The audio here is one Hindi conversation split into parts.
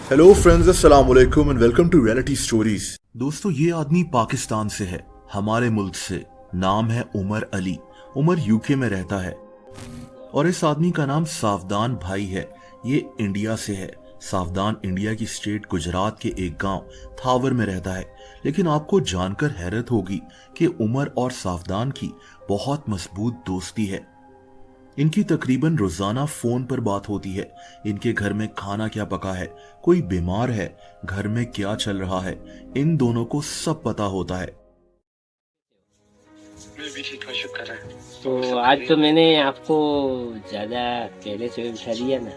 हेलो फ्रेंड्स, अस्सलाम वालेकुम and welcome to reality stories. दोस्तों, ये आदमी पाकिस्तान से है, हमारे मुल्क से। नाम है उमर अली। उमर यूके में रहता है और इस आदमी का नाम सावधान भाई है। ये इंडिया से है। सावधान इंडिया की स्टेट गुजरात के एक गांव थावर में रहता है। लेकिन आपको जानकर हैरत होगी कि उमर और सावधान की बहुत मजबूत दोस्ती है। इनकी तकरीबन रोजाना फोन पर बात होती है। इनके घर में खाना क्या पका है, कोई बीमार है, घर में क्या चल रहा है, इन दोनों को सब पता होता है। मैं भी ठीक हूँ, शुक्र है। तो आज तो मैंने आपको ज्यादा पहले से उठा दिया ना।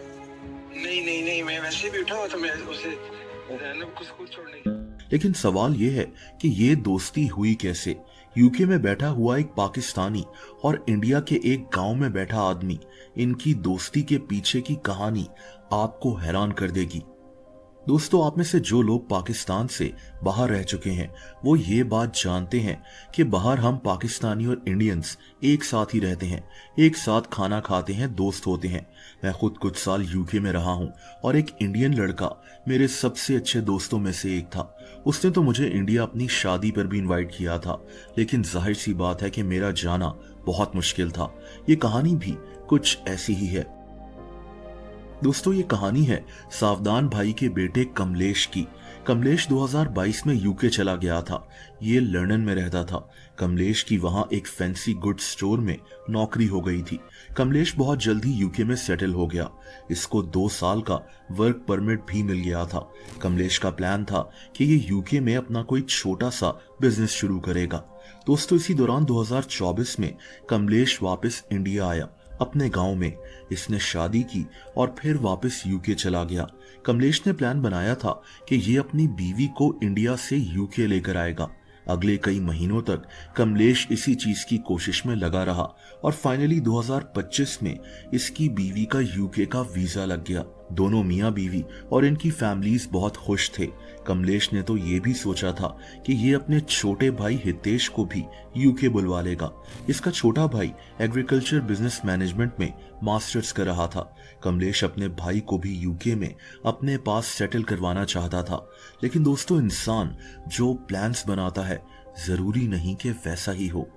नहीं नहीं नहीं, मैं वैसे भी उठा हुआ था, मैं उसे कुछ कुछ छोड़ने। लेकिन सवाल यह है कि ये दोस्ती हुई कैसे। यूके में बैठा हुआ एक पाकिस्तानी और इंडिया के एक गांव में बैठा आदमी, इनकी दोस्ती के पीछे की कहानी आपको हैरान कर देगी। दोस्तों, आप में से जो लोग पाकिस्तान से बाहर रह चुके हैं वो ये बात जानते हैं कि बाहर हम पाकिस्तानी और इंडियंस एक साथ ही रहते हैं, एक साथ खाना खाते हैं, दोस्त होते हैं। मैं खुद कुछ साल यूके में रहा हूं और एक इंडियन लड़का मेरे सबसे अच्छे दोस्तों में से एक था। उसने तो मुझे इंडिया अपनी शादी पर भी इनवाइट किया था, लेकिन जाहिर सी बात है कि मेरा जाना बहुत मुश्किल था। ये कहानी भी कुछ ऐसी ही है। दोस्तों, ये कहानी है सावधान भाई के बेटे कमलेश की। कमलेश 2022 में यूके चला गया था। ये लंदन में रहता था। कमलेश की वहां एक फैंसी गुड्स स्टोर में नौकरी हो गई थी। कमलेश बहुत जल्दी यूके में सेटल हो गया। इसको 2 साल का वर्क परमिट भी मिल गया था। कमलेश का प्लान था कि ये यूके में अपना कोई छोटा सा बिजनेस शुरू करेगा। दोस्तों, इसी दौरान 2024 में कमलेश वापस इंडिया आया, अपने गांव में। इसने शादी की और फिर वापस यूके चला गया। कमलेश ने प्लान बनाया था कि ये अपनी बीवी को इंडिया से यूके लेकर आएगा। अगले कई महीनों तक कमलेश इसी चीज की कोशिश में लगा रहा और फाइनली 2025 में इसकी बीवी का यूके का वीजा लग गया। दोनों मियां बीवी और इनकी फैमिलीज बहुत खुश थे। कमलेश ने तो ये भी सोचा था कि ये अपने छोटे भाई हितेश को भी यूके बुलवा लेगा। इसका छोटा भाई एग्रीकल्चर बिजनेस मैनेजमेंट में मास्टर्स कर रहा था। कमलेश अपने भाई को भी यूके में अपने पास सेटल करवाना चाहता था। लेकिन दोस्तों, इंसान जो प्लान्स बनाता है जरूरी नहीं कि वैसा ही हो।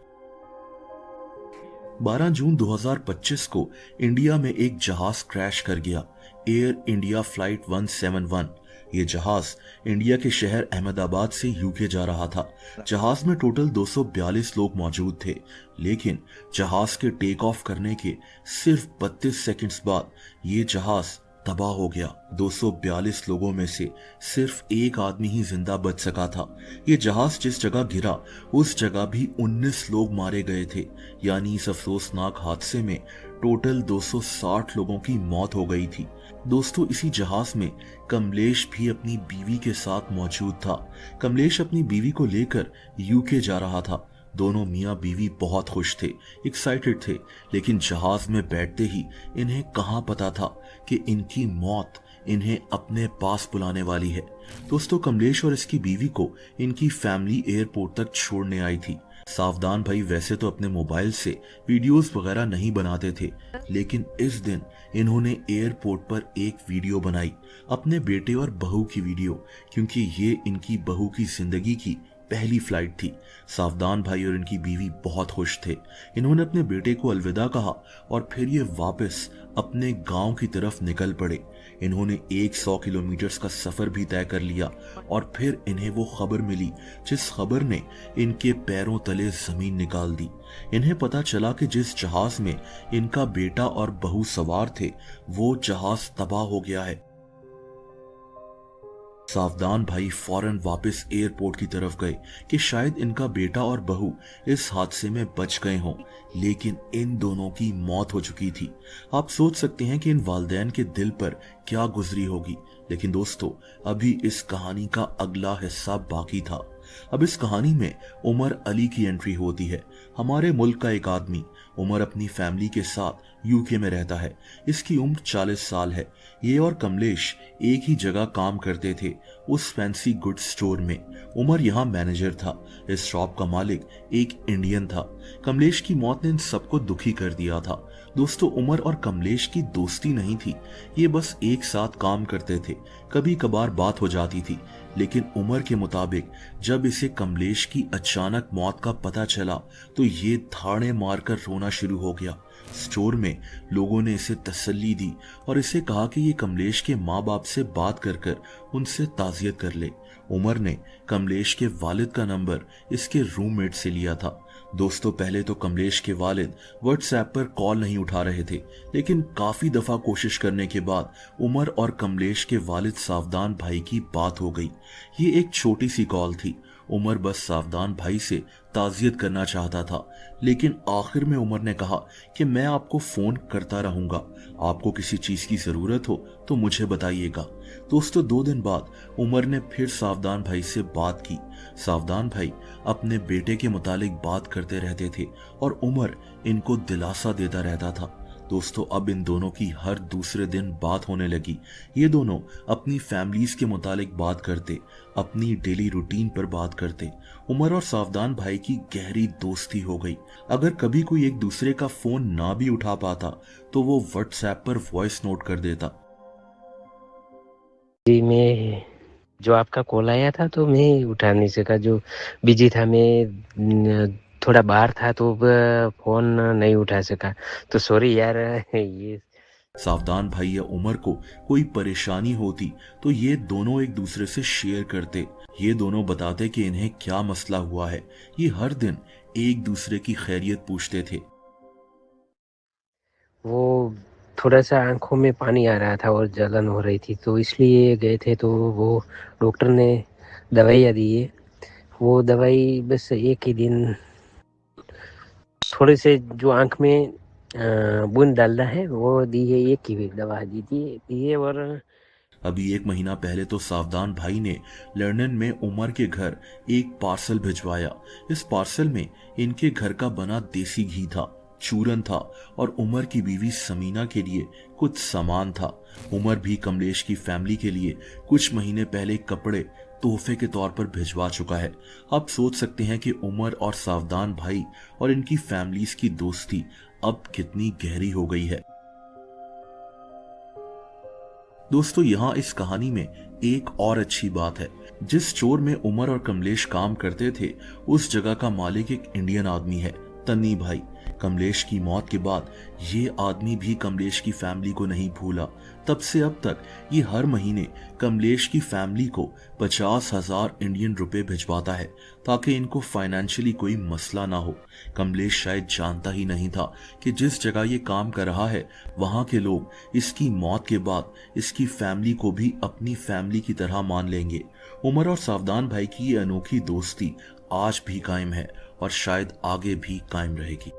12 जून 2025 को इंडिया में एक जहाज क्रैश कर गया, एयर इंडिया फ्लाइट 171। ये जहाज इंडिया के शहर अहमदाबाद से यूके जा रहा था। जहाज में टोटल 242 लोग मौजूद थे, लेकिन जहाज के टेक ऑफ करने के सिर्फ 32 सेकंड्स बाद ये जहाज तबाह हो गया। 242 लोगों में से सिर्फ एक आदमी ही जिंदा बच सका था। ये जहाज जिस जगह गिरा उस जगह भी 19 लोग मारे गए थे। यानी इस अफसोसनाक हादसे में टोटल 260 लोगों की मौत हो गई थी। दोस्तों, इसी जहाज में कमलेश भी अपनी बीवी के साथ मौजूद था। कमलेश अपनी बीवी को लेकर यूके जा रहा था। दोनों मियां बीवी बहुत खुश थे, एक्साइटेड थे। लेकिन जहाज में बैठते ही इन्हें कहां पता था कि इनकी मौत इन्हें अपने पास बुलाने वाली है। दोस्तों, कमलेश और इसकी बीवी को इनकी फैमिली एयरपोर्ट तक छोड़ने आई थी। सावधान भाई वैसे तो अपने मोबाइल से वीडियोस वगैरह नहीं बनाते थे, लेकिन इस दिन इन्होंने एयरपोर्ट पर एक वीडियो बनाई, अपने बेटे और बहू की वीडियो, क्योंकि ये इनकी बहू की जिंदगी की पहली फ्लाइट थी। सावधान भाई और इनकी बीवी बहुत खुश थे। इन्होंने अपने बेटे को अलविदा कहा और फिर ये वापस अपने गांव की तरफ निकल पड़े। इन्होंने 100 किलोमीटर का सफर भी तय कर लिया और फिर इन्हें वो खबर मिली जिस खबर ने इनके पैरों तले जमीन निकाल दी। इन्हें पता चला कि जिस जहाज में इनका बेटा और बहू सवार थे वो जहाज तबाह हो गया है। सावधान भाई फौरन वापस एयरपोर्ट की तरफ गए कि शायद इनका बेटा और बहू इस हादसे में बच गए हों, लेकिन इन दोनों की मौत हो चुकी थी। आप सोच सकते हैं कि इन वालिदैन के दिल पर क्या गुजरी होगी। लेकिन दोस्तों, अभी इस कहानी का अगला हिस्सा बाकी था। अब इस कहानी में उमर अली की एंट्री होती है। हमारे मुल्क का एक आदमी। उमर अपनी फैमिली के साथ यूके में रहता है। इसकी उम्र 40 साल है। ये और कमलेश एक ही जगह काम करते थे, उस फैंसी गुड्स स्टोर में। उमर यहाँ मैनेजर था। इस शॉप का मालिक एक इंडियन था। कमलेश की मौत ने इन सबको दुखी कर दिया था। दोस्तों, उमर और कमलेश की दोस्ती नहीं थी, ये बस एक साथ काम करते थे, कभी कभार बात हो जाती थी, लेकिन उमर के मुताबिक जब इसे कमलेश की अचानक मौत का पता चला तो ये धाड़े मारकर रोना शुरू हो गया। स्टोर में लोगों ने इसे तसल्ली दी और इसे कहा कि ये कमलेश के माँ बाप से बात कर कर उनसे ताज़ियत कर ले। उमर ने कमलेश के वालिद का नंबर इसके रूममेट से लिया था। दोस्तों, पहले तो कमलेश के वालिद व्हाट्सएप पर कॉल नहीं उठा रहे थे, लेकिन काफी दफा कोशिश करने के बाद उमर और कमलेश के वालिद सावधान भाई की बात हो गई। ये एक छोटी सी कॉल थी। उमर बस सावधान भाई से ताज़ियत करना चाहता था, लेकिन आखिर में उमर ने कहा कि मैं आपको फोन करता रहूंगा, आपको किसी चीज की जरूरत हो तो मुझे बताइएगा। दोस्तों, 2 दिन बाद उमर ने फिर सावधान भाई से बात की। सावधान भाई अपने बेटे के मुतालिक बात करते रहते थे और उमर इनको दिलासा देता रहता था। दोस्तों, अब इन दोनों की हर दूसरे दिन बात होने लगी। ये दोनों अपनी फैमिलीज के मुतालिक बात करते, अपनी डेली रूटीन पर बात करते। उमर और सावधान भाई की गहरी दोस्ती हो गई। अगर कभी कोई एक दूसरे का फोन ना भी उठा पाता तो वो व्हाट्सएप पर वॉइस नोट कर देता। जी, मैं जो आपका कॉल आया था तो मैं उठा नहीं सका, जो बिजी था, मैं थोड़ा बाहर था तो फोन नहीं उठा सका, तो सॉरी यार। ये सावधान भाई या उमर को कोई परेशानी होती तो ये दोनों एक दूसरे से शेयर करते। ये दोनों बताते कि इन्हें क्या मसला हुआ है। ये हर दिन एक दूसरे की खैरियत पूछते थे। वो थोड़ा सा आंखों में पानी आ रहा था और जलन हो रही थी, तो इसलिए गए थे। तो वो डॉक्टर ने दवाइयाँ दी है। वो दवाई बस एक ही दिन, थोड़े से जो आंख में बूंद डालना है वो दी है, एक ही दवा दी है। और अभी 1 महीना पहले तो सावधान भाई ने लंदन में उमर के घर एक पार्सल भिजवाया। इस पार्सल में इनके घर का बना देसी घी था, चूरन था और उमर की बीवी समीना के लिए कुछ सामान था। उमर भी कमलेश की फैमिली के लिए कुछ महीने पहले कपड़े तोहफे के तौर पर भिजवा चुका है। आप सोच सकते हैं कि उमर और सावधान भाई और इनकी फैमिलीज की दोस्ती अब कितनी गहरी हो गई है। दोस्तों, यहाँ इस कहानी में एक और अच्छी बात है। जिस स्टोर में उमर और कमलेश काम करते थे, उस जगह का मालिक एक इंडियन आदमी है, तन्नी भाई। कमलेश की मौत के बाद ये आदमी भी कमलेश की फैमिली को नहीं भूला। तब से अब तक ये हर महीने कमलेश की फैमिली को 50,000 इंडियन रुपए भिजवाता है, ताकि इनको फाइनेंशियली कोई मसला ना हो। कमलेश शायद जानता ही नहीं था कि जिस जगह ये काम कर रहा है, वहां के लोग इसकी मौत के बाद इसकी फैमिली को भी अपनी फैमिली की तरह मान लेंगे। उमर और सावधान भाई की ये अनोखी दोस्ती आज भी कायम है और शायद आगे भी कायम रहेगी।